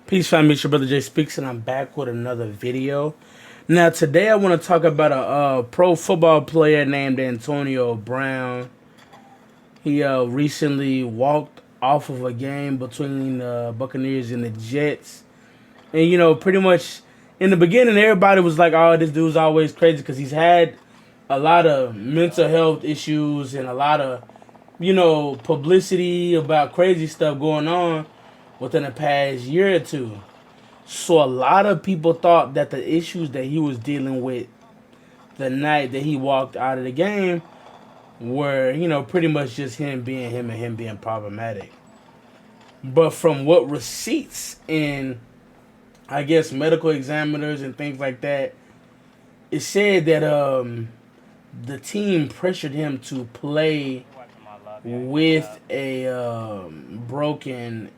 Peace, family. It's your brother Jay Speaks, and I'm back with another video. Now, today I want to talk about a pro football player named Antonio Brown. He recently walked off of a game between the Buccaneers and the Jets, and pretty much in the beginning, everybody was like, "Oh, this dude's always crazy," because he's had a lot of mental health issues and a lot of publicity about crazy stuff going on within the past year or two. So a lot of people thought that the issues that he was dealing with the night that he walked out of the game were, pretty much just him being him and him being problematic. But from what receipts and I guess medical examiners and things like that, it said that the team pressured him to play with a broken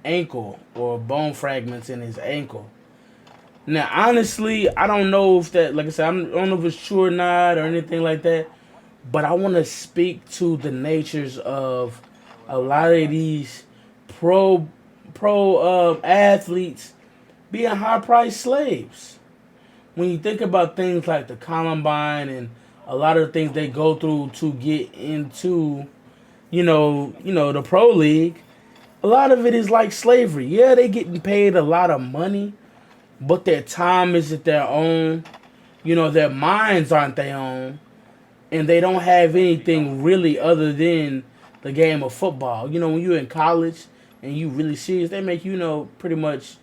ankle or bone fragments in his ankle. Now, honestly, I don't know if that, like I said, I don't know if it's true or not or anything like that. But I want to speak to the natures of a lot of these pro athletes being high priced slaves. When you think about things like the Columbine and a lot of the things they go through to get into, the pro league, a lot of it is like slavery. Yeah, they getting paid a lot of money, but their time isn't their own. Their minds aren't their own, and they don't have anything really other than the game of football. When you're in college and you really serious, they make pretty much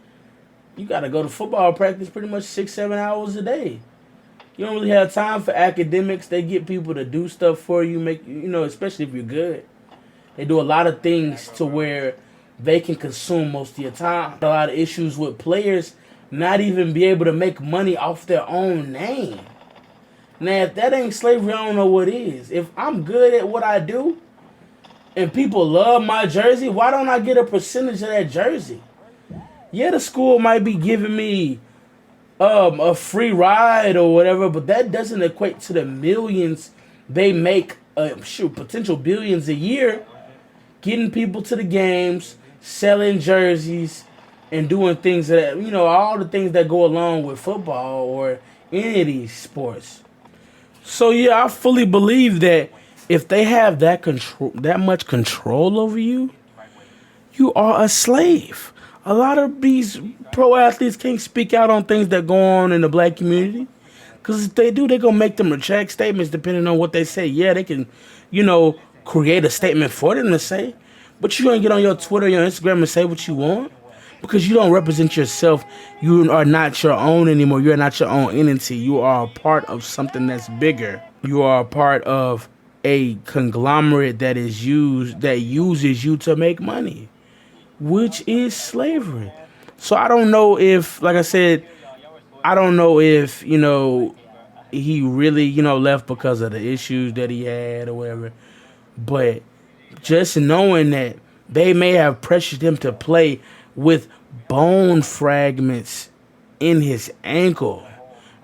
you got to go to football practice pretty much 6-7 hours a day. You don't really have time for academics. They get people to do stuff for you, make especially if you're good. They do a lot of things to where they can consume most of your time. A lot of issues with players not even be able to make money off their own name. Now, if that ain't slavery, I don't know what is. If I'm good at what I do and people love my jersey, why don't I get a percentage of that jersey? Yeah, the school might be giving me a free ride or whatever, but that doesn't equate to the millions they make, potential billions a year, getting people to the games, selling jerseys, and doing things that, all the things that go along with football or any of these sports. So yeah, I fully believe that if they have that much control over you, you are a slave. A lot of these pro athletes can't speak out on things that go on in the black community. Because if they do, they're going to make them retract statements depending on what they say. Yeah, they can, create a statement for them to say. But you're going to get on your Twitter, your Instagram and say what you want. Because you don't represent yourself. You are not your own anymore. You're not your own entity. You are a part of something that's bigger. You are a part of a conglomerate that uses you to make money, which is slavery. So I don't know if, like I said, I don't know if, he really, left because of the issues that he had or whatever. But just knowing that they may have pressured him to play with bone fragments in his ankle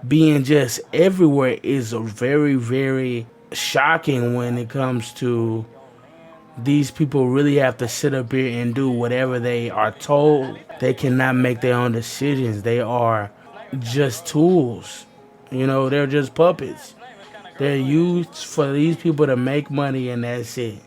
being just everywhere is a very, very shocking when it comes to these people really have to sit up here and do whatever they are told. They cannot make their own decisions. They are just tools. They're just puppets. They're used for these people to make money, and that's it.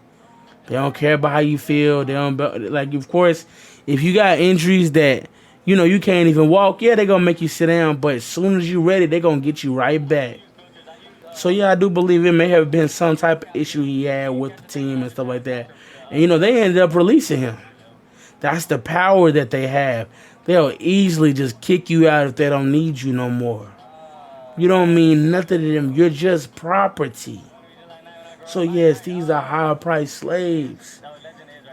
They don't care about how you feel. They don't, like, of course, if you got injuries that you can't even walk, yeah, they're gonna make you sit down. But as soon as you're ready, they're gonna get you right back. So yeah, I do believe it may have been some type of issue he had with the team and stuff like that. And they ended up releasing him. That's the power that they have. They'll easily just kick you out if they don't need you no more. You don't mean nothing to them. You're just property. So yes, these are high priced slaves.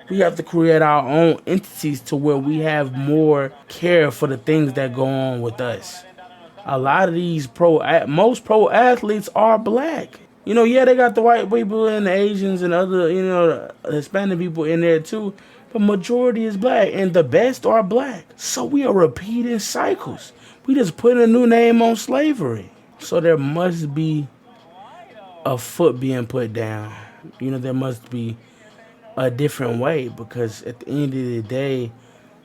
We have to create our own entities to where we have more care for the things that go on with us. A lot of these most pro athletes are black. Yeah, they got the white people and the Asians and other, Hispanic people in there too. But majority is black, and the best are black. So we are repeating cycles. We just put a new name on slavery. So there must be a foot being put down. There must be a different way, because at the end of the day,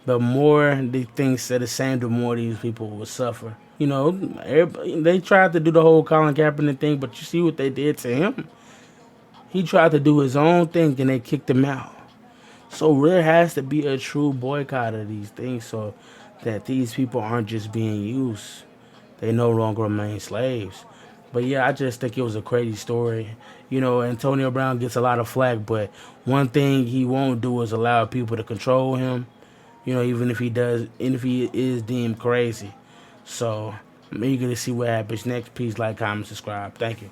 the more the things stay the same, the more these people will suffer. You know, everybody, they tried to do the whole Colin Kaepernick thing, but you see what they did to him. He tried to do his own thing, and they kicked him out. So there has to be a true boycott of these things, so that these people aren't just being used. They no longer remain slaves. But yeah, I just think it was a crazy story. You know, Antonio Brown gets a lot of flack, but one thing he won't do is allow people to control him. You know, even if he does, and if he is deemed crazy. So I'm eager to see what happens next. Please like, comment, subscribe. Thank you.